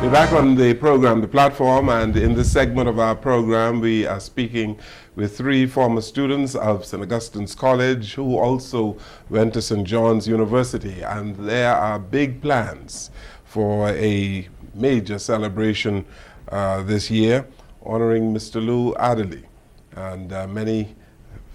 We're back on the program, The Platform, and in this segment of our program, we are speaking with three former students of St. Augustine's College who also went to St. John's University, and there are big plans for a major celebration this year honoring Mr. Lou Adderley. And many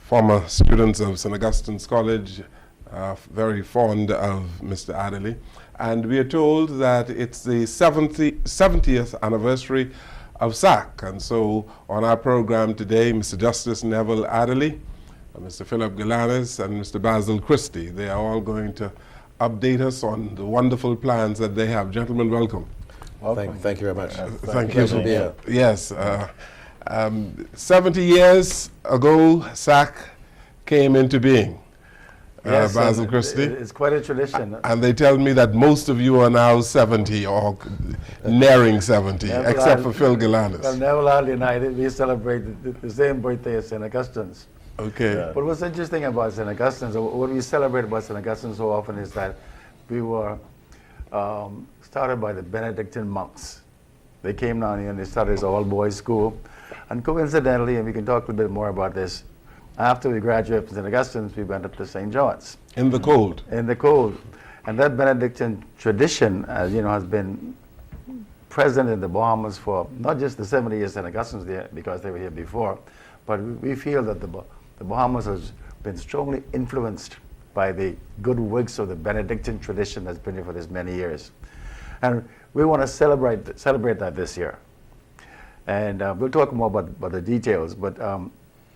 former students of St. Augustine's College are very fond of Mr. Adderley. And we are told that it's the 70th anniversary of SAC. And so on our program today, Mr. Justice Neville Adderley, Mr. Philip Galanis, and Mr. Basil Christie, they are all going to update us on the wonderful plans that they have. Gentlemen, welcome. Thank you very much. Thank you for being here. Yes. 70 years ago, SAC came into being. Yes, Basil Christie. It's quite a tradition. And they tell me that most of you are now 70 or nearing 70, except for Phil Galanis. Well, Neville Adderley and I, we celebrate the same birthday as St. Augustine's. Okay. But what's interesting about St. Augustine's, or what we celebrate about St. Augustine's so often, is that we were started by the Benedictine monks. They came down here and they started as an all-boys school. And coincidentally, and we can talk a little bit more about this, after we graduated from St. Augustine's, we went up to St. John's. In the cold. In the cold. And that Benedictine tradition, as you know, has been present in the Bahamas for not just the 70 years St. Augustine's there, because they were here before, but we feel that the Bahamas has been strongly influenced by the good works of the Benedictine tradition that's been here for this many years. And we want to celebrate that this year. And we'll talk more about the details, but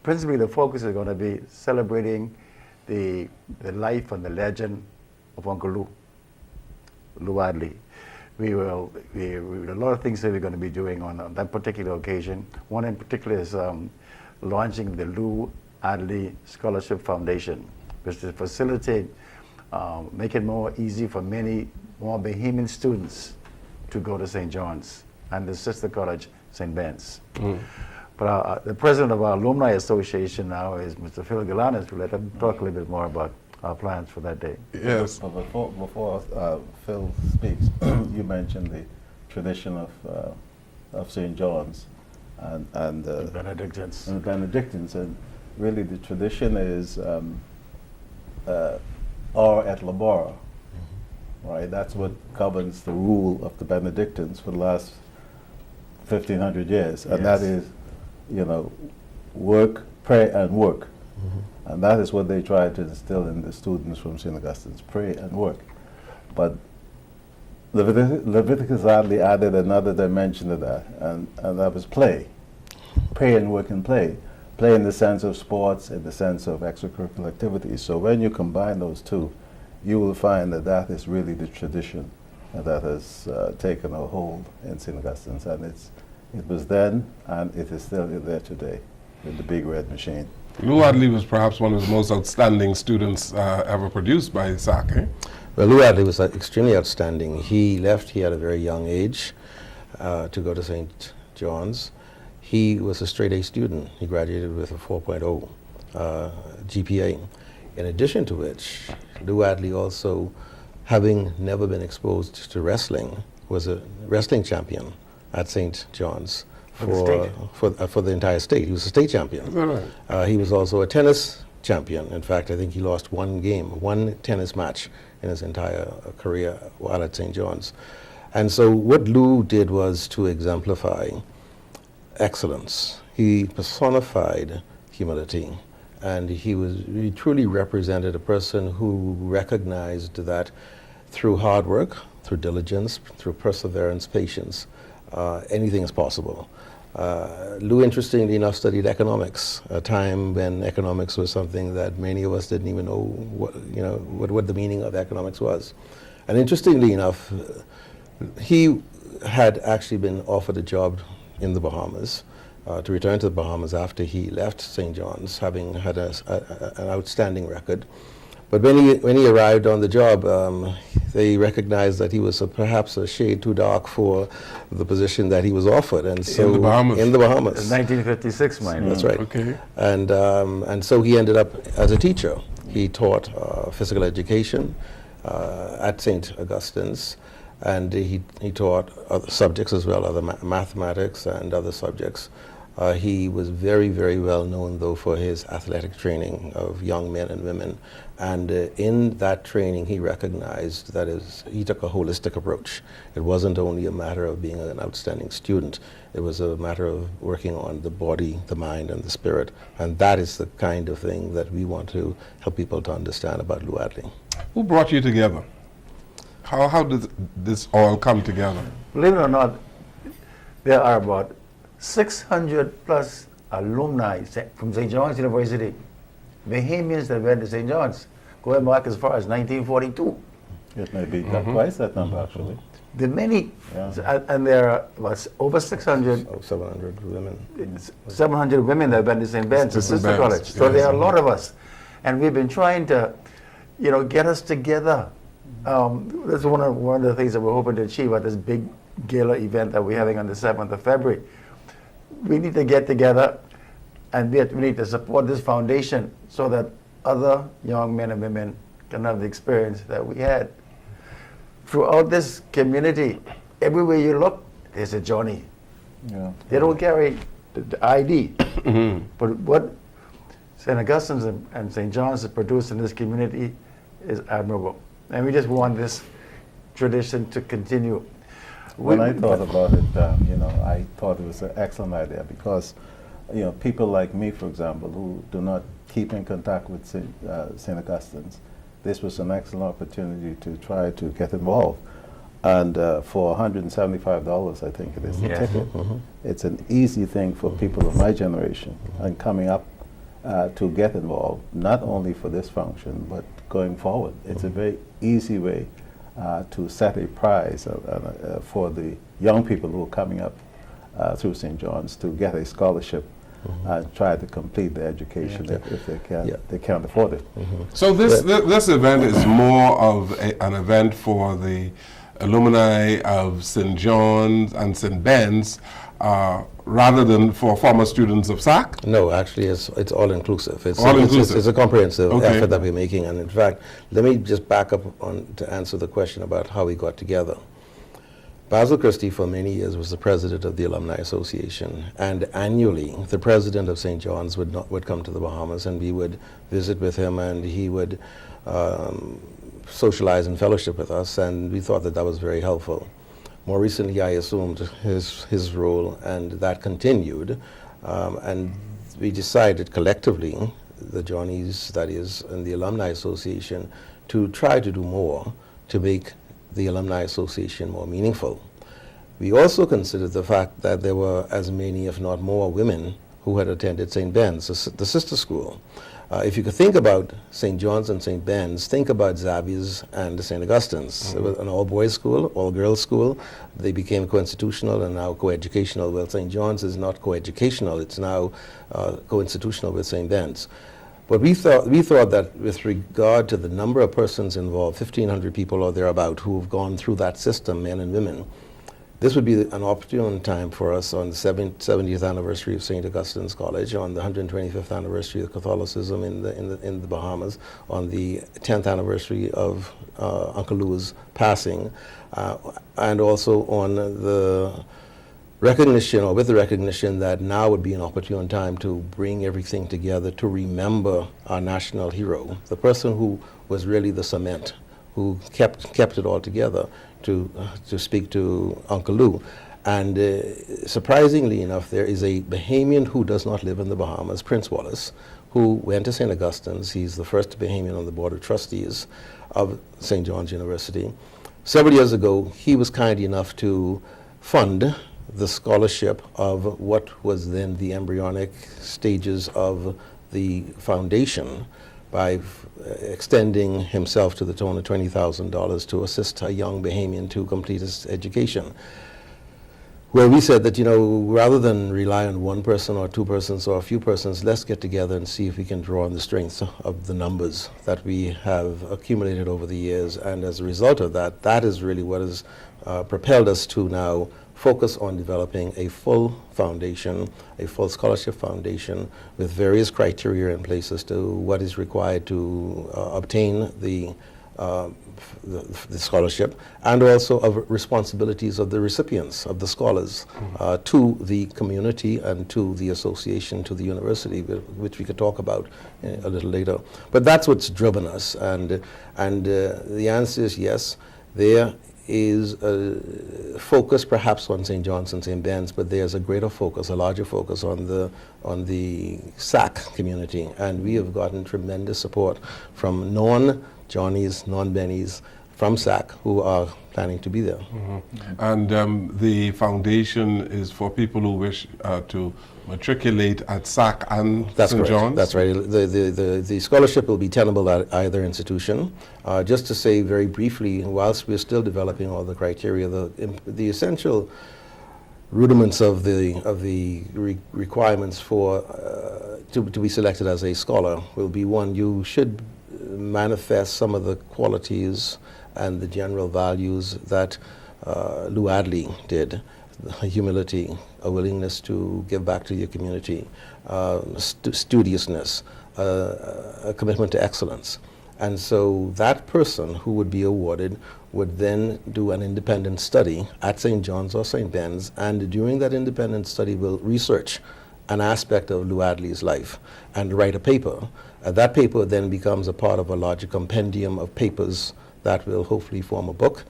principally, the focus is going to be celebrating the life and the legend of Uncle Lou Adderley. We a lot of things that we're going to be doing on that particular occasion. One in particular is launching the Lou Adderley Scholarship Foundation, which to facilitate, make it more easy for many more Bahamian students to go to St. John's and the sister college, St. Ben's. But the president of our Alumni Association now is Mr. Phil Galanis. We'll let him talk a little bit more about our plans for that day. Yes. But before Phil speaks, you mentioned the tradition of St. John's and The Benedictines. And the Benedictines, and really the tradition is or et labora, right? That's what governs the rule of the Benedictines for the last 1,500 years, and that is, you know, work, pray, and work. And that is what they try to instill in the students from St. Augustine's, pray and work. But Leviticus Adderley added another dimension to that, and that was play. Pray and work and play. Play in the sense of sports, in the sense of extracurricular activities. So when you combine those two, you will find that that is really the tradition that has taken a hold in St. Augustine's, and it was then, and it is still there today, with the big red machine. Lou Adderley was perhaps one of the most outstanding students ever produced by SAC. Eh? Well, Lou Adderley was extremely outstanding. He left here at a very young age to go to St. John's. He was a straight A student. He graduated with a 4.0 GPA. In addition to which, Lou Adderley also, having never been exposed to wrestling, was a wrestling champion at St. John's for the entire state. He was a state champion. Is that right? He was also a tennis champion. In fact, I think he lost one tennis match in his entire career while at St. John's. And so what Lou did was to exemplify excellence. He personified humility, and he truly represented a person who recognized that through hard work, through diligence, through perseverance, patience, anything is possible. Lou, interestingly enough, studied economics, a time when economics was something that many of us didn't even know what the meaning of economics was. And interestingly enough, he had actually been offered a job in the Bahamas, to return to the Bahamas after he left St. John's, having had an outstanding record. But when he arrived on the job, they recognized that he was perhaps a shade too dark for the position that he was offered, and so in the Bahamas. In the Bahamas. In 1956, mind you. That's right. Okay. And so he ended up as a teacher. He taught physical education at St. Augustine's, And he taught other subjects as well, other mathematics and other subjects. He was very, very well known, though, for his athletic training of young men and women. And in that training, he recognized that he took a holistic approach. It wasn't only a matter of being an outstanding student. It was a matter of working on the body, the mind, and the spirit. And that is the kind of thing that we want to help people to understand about Lou Adderley. Who brought you together? How did this all come together? Believe it or not, there are about 600 plus alumni from St. John's University, Bahamians that went to St. John's, going back as far as 1942. It may be twice that number, actually. The many, Yeah. and there are about over 600, 700 women. 700 women that went to St. Ben's, the St. sister Ben's, college. So yes. there are a lot of us. And we've been trying to, get us together. That's one of the things that we're hoping to achieve at this big gala event that we're having on the 7th of February. We need to get together, and we need to support this foundation so that other young men and women can have the experience that we had. Throughout this community, everywhere you look, there's a Johnny. Yeah. They don't carry the ID, but what St. Augustine's and St. John's have produced in this community is admirable. And we just want this tradition to continue. When I thought about it, I thought it was an excellent idea because, people like me, for example, who do not keep in contact with St. Augustine's, this was an excellent opportunity to try to get involved. And for $175, I think it is, the Yes. ticket, it's an easy thing for people of my generation and coming up to get involved, not only for this function, but going forward. It's a very easy way to set a prize for the young people who are coming up through St. John's to get a scholarship and try to complete their education if they can. Yeah. They can't afford it. So this event is more of an event for the alumni of St. John's and St. Ben's rather than for former students of SAC? No, actually, it's all inclusive. It's All inclusive. It's a comprehensive Okay. effort that we're making. And in fact, let me just back up to answer the question about how we got together. Basil Christie, for many years, was the president of the Alumni Association, and annually, the president of St. John's would come to the Bahamas, and we would visit with him, and he would socialize and fellowship with us, and we thought that was very helpful. More recently, I assumed his role, and that continued, and we decided collectively, the Johnnies, that is, and the Alumni Association, to try to do more to make the Alumni Association more meaningful. We also considered the fact that there were as many, if not more, women who had attended St. Ben's, the sister school. If you could think about St. John's and St. Ben's, think about Xavier's and St. Augustine's. It was an all-boys school, all-girls school. They became co-institutional and now co-educational. Well, St. John's is not co-educational. It's now co-institutional with St. Ben's. But we thought that with regard to the number of persons involved, 1,500 people or thereabout who have gone through that system, men and women, this would be an opportune time for us on the 70th anniversary of St. Augustine's College, on the 125th anniversary of Catholicism in the Bahamas, on the 10th anniversary of Uncle Lou's passing, and also on the recognition, or with the recognition that now would be an opportune time to bring everything together to remember our national hero, the person who was really the cement, who kept it all together, to speak to Uncle Lou. And surprisingly enough, there is a Bahamian who does not live in the Bahamas, Prince Wallace, who went to St. Augustine's. He's the first Bahamian on the Board of Trustees of St. John's University. Several years ago, he was kind enough to fund the scholarship of what was then the embryonic stages of the foundation by extending himself to the tune of $20,000 to assist a young Bahamian to complete his education. Where we said that, rather than rely on one person or two persons or a few persons, let's get together and see if we can draw on the strengths of the numbers that we have accumulated over the years. And as a result of that, that is really what has propelled us to now focus on developing a full foundation, a full scholarship foundation with various criteria in place as to what is required to obtain the the scholarship, and also of responsibilities of the recipients, of the scholars, to the community and to the association, to the university, which we could talk about a little later. But that's what's driven us, and the answer is yes. There is a focus perhaps on St. John's and St. Ben's, but there's a greater focus, a larger focus on the SAC community, and we have gotten tremendous support from non-Johnnies, non-Bennies, from SAC who are planning to be there. And the foundation is for people who wish to matriculate at SAC and St. John's? That's right. The scholarship will be tenable at either institution. Just to say very briefly, whilst we're still developing all the criteria, the essential rudiments of the requirements for to be selected as a scholar will be: one, you should manifest some of the qualities and the general values that Lou Adderley did: humility, a willingness to give back to your community, studiousness, a commitment to excellence. And so that person who would be awarded would then do an independent study at St. John's or St. Ben's, and during that independent study will research an aspect of Lou Adderley's life and write a paper. That paper then becomes a part of a larger compendium of papers that will hopefully form a book,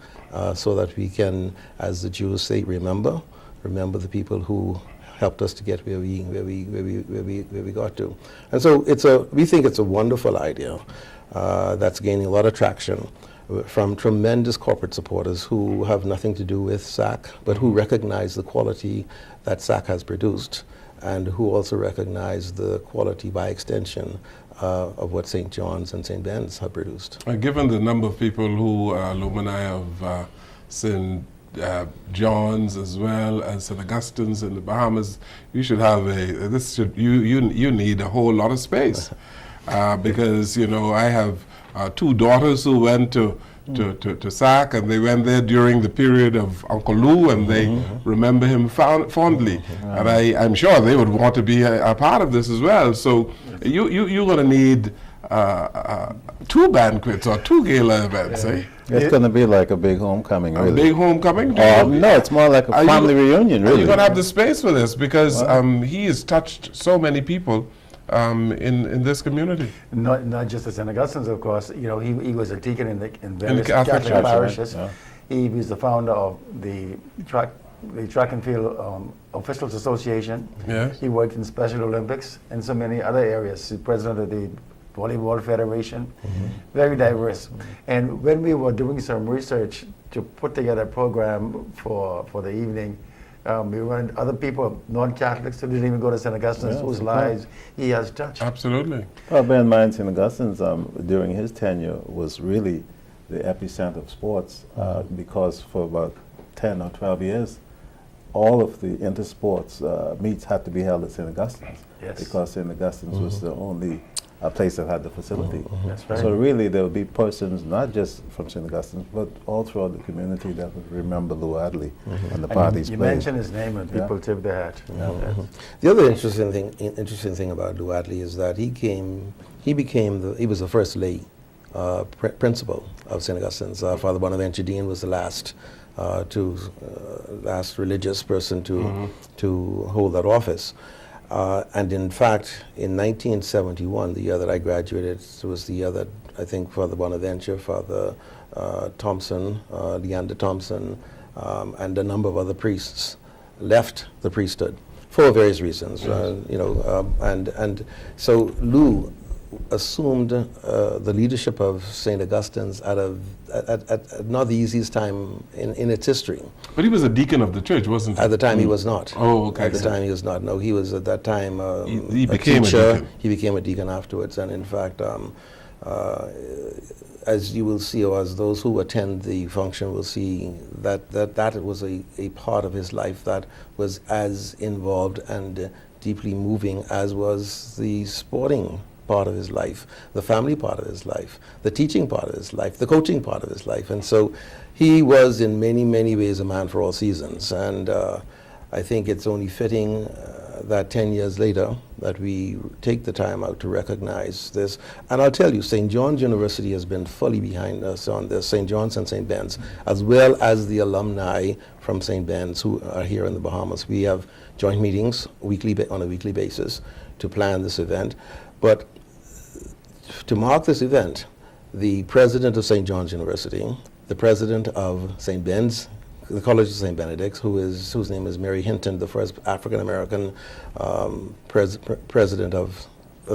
so that we can, as the Jews say, remember the people who helped us to get where we got to. And so we think it's a wonderful idea that's gaining a lot of traction from tremendous corporate supporters who have nothing to do with SAC, but who recognize the quality that SAC has produced, and who also recognize the quality, by extension, of what St. John's and St. Ben's have produced. Given the number of people who are alumni of St. John's as well as St. Augustine's in the Bahamas, you should have you need a whole lot of space, because I have two daughters who went to SAC, and they went there during the period of Uncle Lou, and they remember him fondly. And I'm sure they would want to be a part of this as well. So you're going to need two banquets or two gala events, eh? It's going to be like a big homecoming, really. A big homecoming? No, it's more like a family reunion, really. Are you going to have the space for this? Because he has touched so many people in this community. Not just at St. Augustine's, of course. He was a deacon in various Catholic parishes. Yeah. He was the founder of the track and field officials association. Yes. He worked in Special Olympics and so many other areas. He's president of the Volleyball Federation. Very diverse. And when we were doing some research to put together a program for the evening, we wanted other people, non-Catholics, who didn't even go to St. Augustine's, whose lives he has touched. Absolutely. Well, bear in mind, St. Augustine's, during his tenure, was really the epicenter of sports, because for about 10 or 12 years, all of the intersports meets had to be held at St. Augustine's, because St. Augustine's was the only place that had the facility. That's right. So really there will be persons, not just from St. Augustine's, but all throughout the community that would remember Lou Adderley and the part he's played. You mentioned his name and people tip their hat. The other interesting thing about Lou Adderley is that he was the first lay principal of St. Augustine's. Father Bonaventure Dean was the last religious person to hold that office. And in fact, in 1971, the year that I graduated, was the year that I think Father Bonaventure, Father Thompson, Leander Thompson, and a number of other priests left the priesthood for various reasons. And so Lou assumed the leadership of St. Augustine's at not the easiest time in its history. But he was a deacon of the church, wasn't he? At the time, he was not. Oh, okay. At the time, he was not. No, he was at that time he became teacher. A deacon. He became a deacon afterwards, and in fact, as you will see, or as those who attend the function will see, that was a part of his life that was as involved and deeply moving as was the sporting part of his life, the family part of his life, the teaching part of his life, the coaching part of his life. And so he was in many, many ways a man for all seasons. And I think it's only fitting that 10 years later, that we take the time out to recognize this. And I'll tell you, St. John's University has been fully behind us on this, St. John's and St. Ben's, as well as the alumni from St. Ben's who are here in the Bahamas. We have joint meetings on a weekly basis to plan this event. But to mark this event, the president of St. John's University, the president of St. Ben's, the College of St. Benedict's, whose name is Mary Hinton, the first African-American president of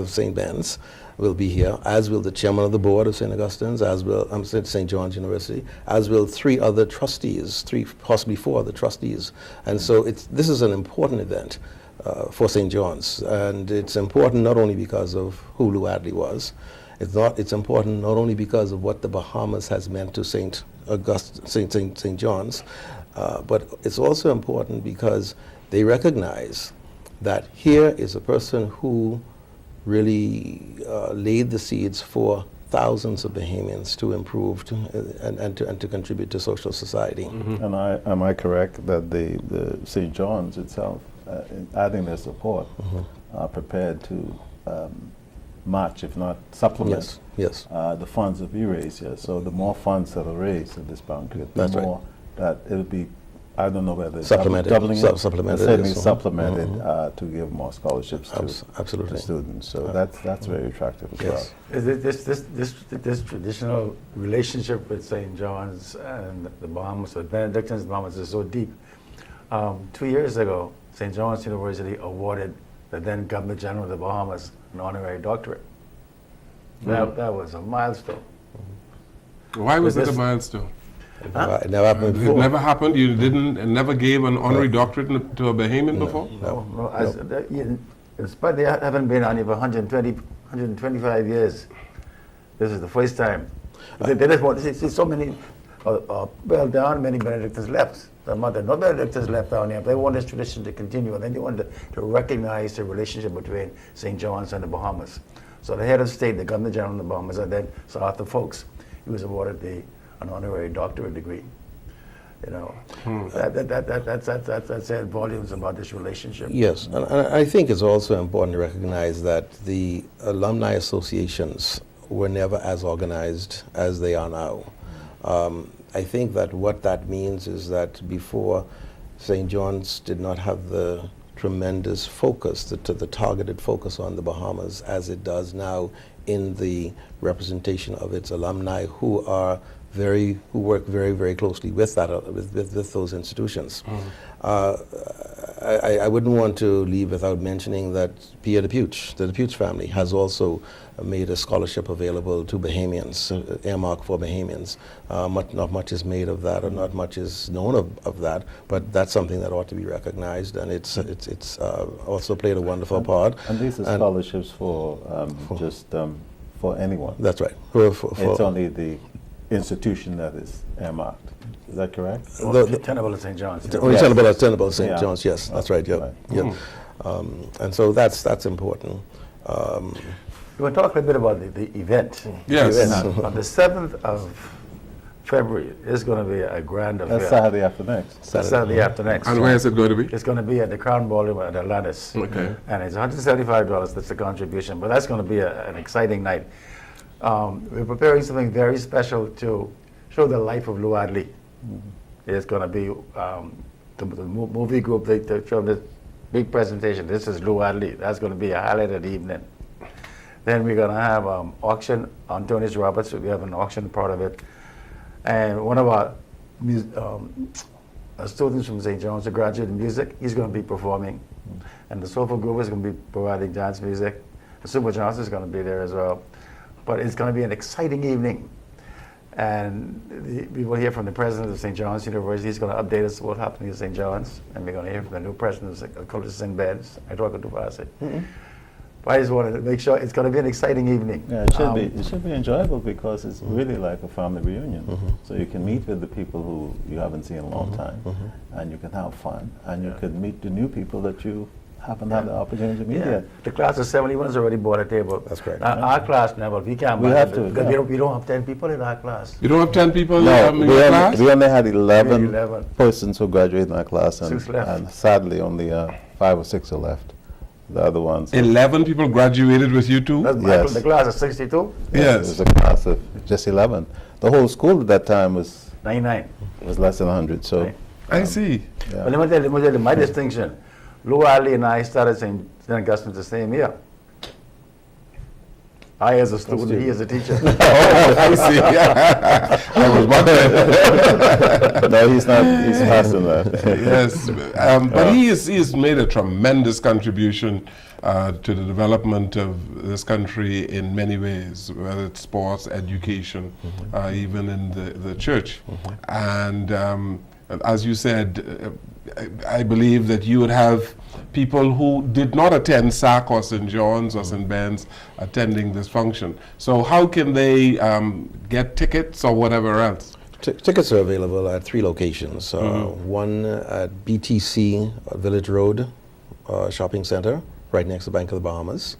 St. Ben's, will be here, as will the chairman of the board of St. Augustine's, as will St. John's University, as will 3 other trustees, possibly 4 other trustees. And so this is an important event for St. John's, and it's important not only because of who Lou Adderley was. It's important not only because of what the Bahamas has meant to St. John's, but it's also important because they recognize that here is a person who really laid the seeds for thousands of Bahamians to improve and to contribute to social society. Mm-hmm. And am I correct that the St. John's itself, in adding their support, are prepared to match, if not supplement, yes. The funds that we raise here. So the more funds that are raised at this banquet, the more that it'll be, I don't know whether it's doubling it, certainly supplemented to give more scholarships to students. So that's very attractive as well. This traditional relationship with St. John's and the Bahamas, with Benedictines, the Bahamas, is so deep. 2 years ago, St. John's University awarded the then Governor General of the Bahamas an honorary doctorate. That was a milestone. Why was it a milestone? It never happened before. It never happened? You never gave an honorary doctorate to a Bahamian before? No. In spite they haven't been on it for 125 years. This is the first time. They just want to see so many, well down, many Benedictines left. There are no Benedictines left down here. They want this tradition to continue, and then they want to recognize the relationship between St. John's and the Bahamas. So the head of state, the Governor General of the Bahamas, and then Sir Arthur Folks, he was awarded an honorary doctorate degree. You know, that said volumes about this relationship. Yes, and I think it's also important to recognize that the alumni associations were never as organized as they are now. I think that what that means is that before, St. John's did not have the tremendous focus, the targeted focus on the Bahamas as it does now in the representation of its alumni who work very, very closely with those institutions. I wouldn't want to leave without mentioning that Pierre the Depuch family has also made a scholarship available to Bahamians, earmarked for Bahamians. Not much is made of that, or not much is known of that, but that's something that ought to be recognized, and it's also played a wonderful part. And these are scholarships for anyone. That's right. It's only the institution that is earmarked. Is that correct? Tenable at St. John's. Only tenable at St. John's, yes, that's right, yeah. Right. Yeah. And so that's important. You want to talk a little bit about the event? Yes. The event. On the 7th of February, it's going to be a grand affair. That's Saturday after next. Saturday after next. And where is it going to be? It's going to be at the Crown Ballroom at Galanis. Okay. And it's $175, that's the contribution, but that's going to be an exciting night. We're preparing something very special to show the life of Lou Adderley. It's going to be the movie group, they show this big presentation. This is Lou Adderley. That's going to be a highlight of the evening. Then we're going to have auction on Tony's Roberts. We have an auction part of it. And one of our students from St. John's, a graduate in music, he's going to be performing. And the Soulful Group is going to be providing dance music. The Super Johnson is going to be there as well. But it's going to be an exciting evening. And we will hear from the president of St. John's University. He's going to update us what's happening at St. John's. And we're going to hear from the new president of the College of St. Ben's. I talk too fast. But I just wanted to make sure it's going to be an exciting evening. Yeah, it should be enjoyable because it's really like a family reunion. So you can meet with the people who you haven't seen in a long time, and you can have fun, and you can meet the new people that you haven't had the opportunity to meet yet. The class of 71 is already bought a table. That's correct. Our class never, we can't We buy have it to, because yeah. we don't have 10 people in our class. You don't have 10 people in No, your class? we only had 11 11. persons who graduated in our class, 6 left. and sadly only 5 or 6 are left. The other ones. 11 people graduated with you too? That's Yes. the class of 62? It Yes. was a class of just 11. The whole school at that time was 99. less than 100. So, Right. I see. But let me tell you my distinction. Lou Adderley and I started St. Augustine the same year. I as a student, he as a teacher. Oh, I see. I was wondering. no, he's not. He's faster than that. Yes, but he has made a tremendous contribution to the development of this country in many ways, whether it's sports, education, even in the church. And as you said, I believe that you would have people who did not attend SAC or St. John's or St. Ben's attending this function. So how can they get tickets or whatever else? Tickets are available at 3 locations. One at BTC Village Road Shopping Center, right next to Bank of the Bahamas.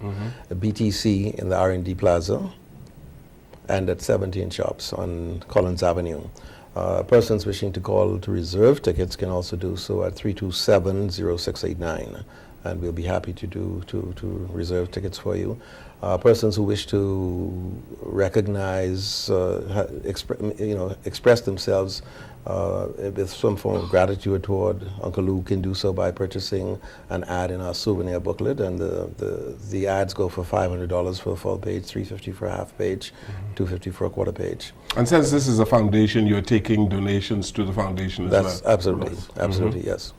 At BTC in the R&D Plaza, and at 17 shops on Collins Avenue. Persons wishing to call to reserve tickets can also do so at 327-0689, and we'll be happy to reserve tickets for you. Persons who wish to recognize, express themselves with some form of gratitude toward Uncle Lou can do so by purchasing an ad in our souvenir booklet, and the ads go for $500 for a full page, $350 for a half page, $250 for a quarter page. And since this is a foundation, you're taking donations to the foundation as well? That's absolutely, yes.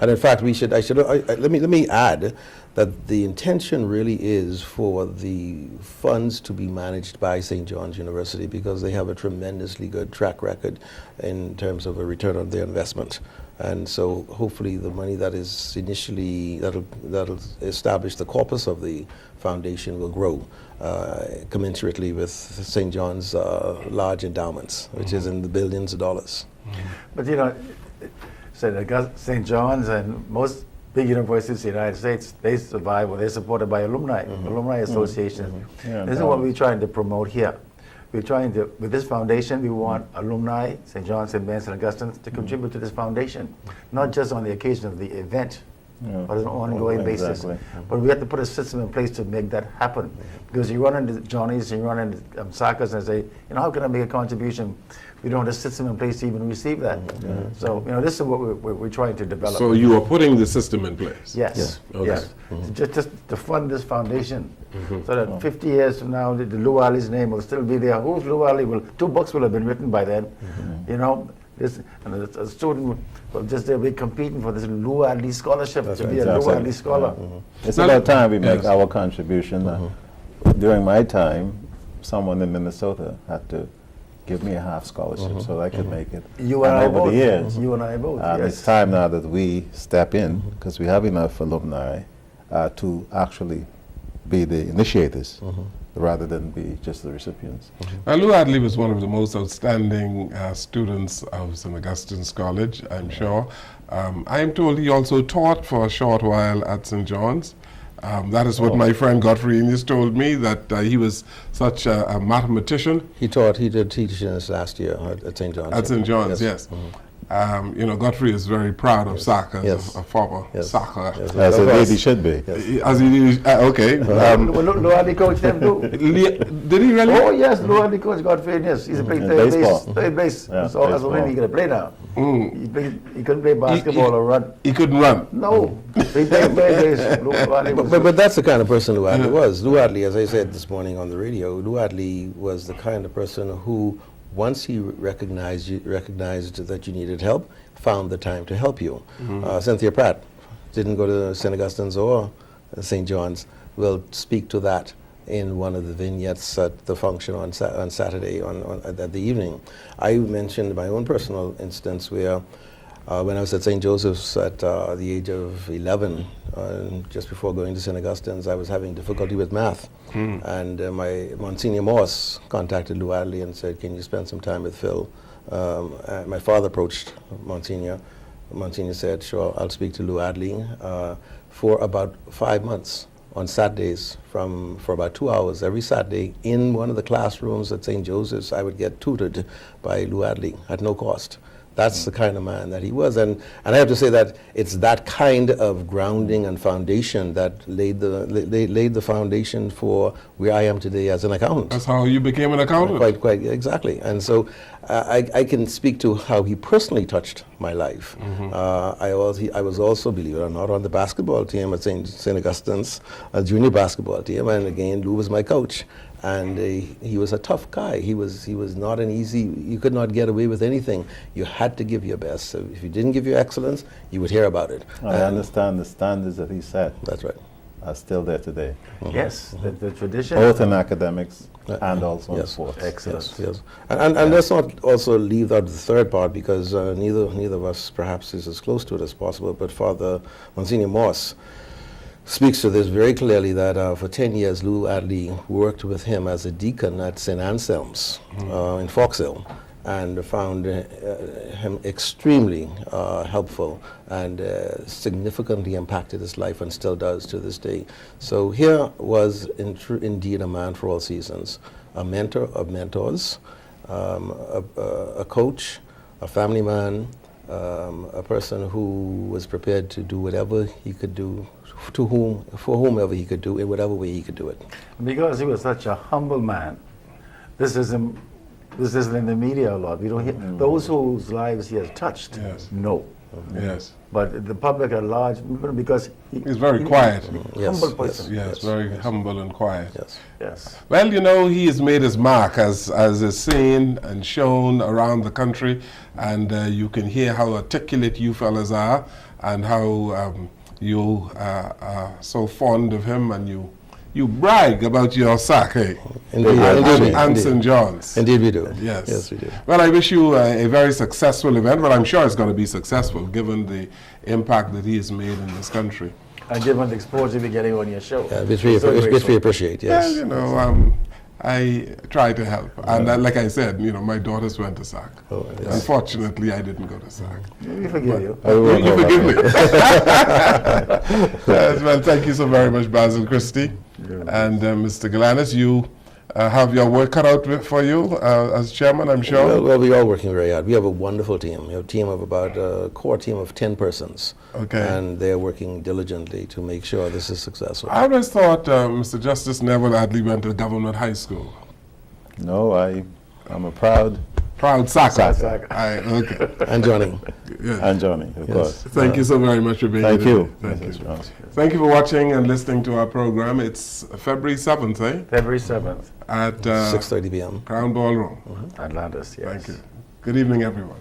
And in fact, let me add that the intention really is for the funds to be managed by St. John's University, because they have a tremendously good track record in terms of a return on their investment. And so hopefully the money that is initially, that'll establish the corpus of the foundation will grow commensurately with St. John's large endowments, which is in the billions of dollars. But St. John's and most big universities in the United States, they survive, or they're supported by alumni associations. Yeah, This is what we're trying to promote here. We're trying to, with this foundation, we want alumni, St. John's, St. Ben's, St. Augustine, to contribute to this foundation, not just on the occasion of the event, but on an ongoing basis. But we have to put a system in place to make that happen. Because you run into Johnny's, you run into Sakas and say, how can I make a contribution? We don't have a system in place to even receive that. So, this is what we're trying to develop. So you are putting the system in place? Yes, Okay. yes. Just to fund this foundation, so that 50 years from now, the Lou Adderley's name will still be there. Who's Lou Adderley? 2 books will have been written by then. And a student will just be competing for this Lou Adderley scholarship to be a Lou Adderley scholar. It's about time we make our contribution. During my time, someone in Minnesota had to give me a half scholarship so that I could make it. You and I over both. the years, You and I both. Yes. it's time now that we step in, because we have enough alumni to actually be the initiators rather than be just the recipients. Now, Lou Adderley was one of the most outstanding students of St. Augustine's College, I'm sure. I am told he also taught for a short while at St. John's. That is what my friend Godfrey Innes told me, that he was such a mathematician. He did teach us last year at St. John's. At St. John's, yes. Godfrey is very proud of soccer, as a former soccer. As a lady should be. As he is, okay. Lou Adderley coached them too. Did he really? Oh yes, Lou Adderley coached Godfrey Innes. He's playing third base. Yeah, So that's when he could play now. He couldn't play basketball or run. He couldn't run. No, he played third base. Lou Adderley was But that's the kind of person Lou Adderley was. Lou Adderley, as I said this morning on the radio, Lou Adderley was the kind of person who, once he recognized that you needed help, found the time to help you. Cynthia Pratt didn't go to St. Augustine's or St. John's. We'll speak to that in one of the vignettes at the function on Saturday at the evening. I mentioned my own personal instance where when I was at St. Joseph's at the age of 11, just before going to St. Augustine's, I was having difficulty with math. And my Monsignor Morse contacted Lou Adderley and said, can you spend some time with Phil? My father approached Monsignor. Monsignor said, sure, I'll speak to Lou Adderley for about 5 months on Saturdays for about 2 hours every Saturday in one of the classrooms at St. Joseph's. I would get tutored by Lou Adderley at no cost. That's the kind of man that he was. And I have to say that it's that kind of grounding and foundation that laid the foundation for where I am today as an accountant. That's how you became an accountant? Quite exactly. And so I can speak to how he personally touched my life. I was also, believe it or not, on the basketball team at St. Augustine's, a junior basketball team, and again, Lou was my coach. And he was a tough guy. He was not an easy, you could not get away with anything. You had to give your best. So if you didn't give your excellence, you would hear about it. I understand the standards that he set That's right. are still there today, Yes, the tradition. both in academics and also in Yes. sports. Excellent. Yes. And let's not also leave out the third part, because neither of us perhaps is as close to it as possible, but Father Monsignor Moss speaks to this very clearly, that for 10 years Lou Adderley worked with him as a deacon at St. Anselm's in Foxhill, and found him extremely helpful, and significantly impacted his life, and still does to this day. So here was indeed a man for all seasons, a mentor of mentors, a coach, a family man, a person who was prepared to do whatever he could do, for whomever he could do, in whatever way he could do it. Because he was such a humble man. This isn't in the media a lot. We don't hear those whose lives he has touched. Yes. No. Yes. But the public at large, because He's very quiet. Yes, humble person. Yes, very humble and quiet. Yes. Yes. Well, you know, he has made his mark, as is seen and shown around the country, and you can hear how articulate you fellas are, and how you are so fond of him, and you brag about your sack, eh? Indeed, And St. John's. Indeed we do. Yes. Yes, we do. Well, I wish you a very successful event, but I'm sure it's going to be successful given the impact that he has made in this country. And given the exposure we're getting on your show. Yeah, which we appreciate, yes. Well, you know, I try to help. And like I said, you know, my daughters went to SAC. Oh, yes. Unfortunately, I didn't go to SAC. We forgive you. You forgive me. Yes, well, thank you so very much, Basil, Christie. And Mr. Galanis, you have your work cut out for you as chairman, I'm sure. Well, we're all working very hard. We have a wonderful team. We have a team of about a core team of 10 persons. Okay. And they're working diligently to make sure this is successful. I always thought Mr. Justice Neville Adderley went to government high school. No, I'm a proud Sacker. Sacker. Okay. And Johnny. Yes. and Johnny, of course. Thank you so very much for being Thank here. you. Thank you. Mrs. Jones. Thank you for watching and listening to our program. It's February 7th, eh? February 7th, At 6:30 p.m. Crown Ballroom. Atlantis, yes. Thank you. Good evening, everyone.